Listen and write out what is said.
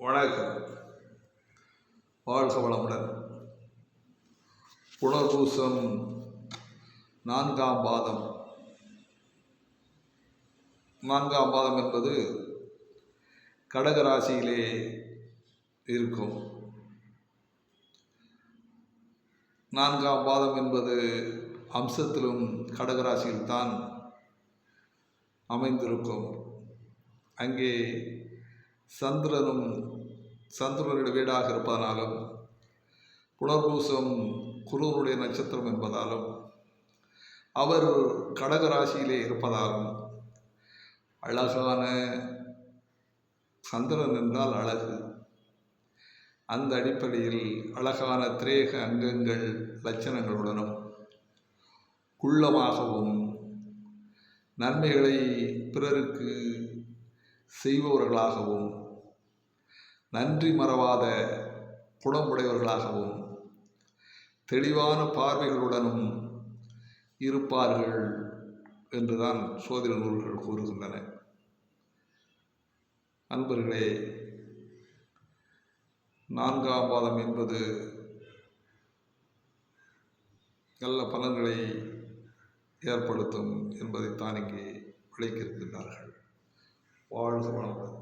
வணக்கம். வாழ்க வளமுடன். புனர்பூசம் 4ஆம் பாதம். 4ஆம் பாதம் என்பது கடகராசியிலே இருக்கும். 4ஆம் பாதம் என்பது அம்சத்திலும் கடகராசியில்தான் அமைந்திருக்கும். அங்கே சந்திரனுடைய வீடாக இருப்பதனாலும் புனர்பூசம் குருவனுடைய நட்சத்திரம் என்பதாலும் அவர் கடகராசியிலே இருப்பதாலும் அழகான சந்திரன் என்றால் அழகு. அந்த அடிப்படையில் அழகான திரேக அங்கங்கள் லட்சணங்களுடனும் குள்ளமாகவும் நன்மைகளை பிறருக்கு செய்பவர்களாகவும் நன்றி மறவாத குணமுடையவர்களாகவும் தெளிவான பார்வைகளுடனும் இருப்பார்கள் என்றுதான் சோதிட நூல்கள் கூறுகின்றன. அன்பர்களே, 4ஆம் பாதம் என்பது நல்ல பலன்களை ஏற்படுத்தும் என்பதைத்தான் இங்கே விளக்கியிருக்கின்றார்கள். வாழ்க வளமுடன்.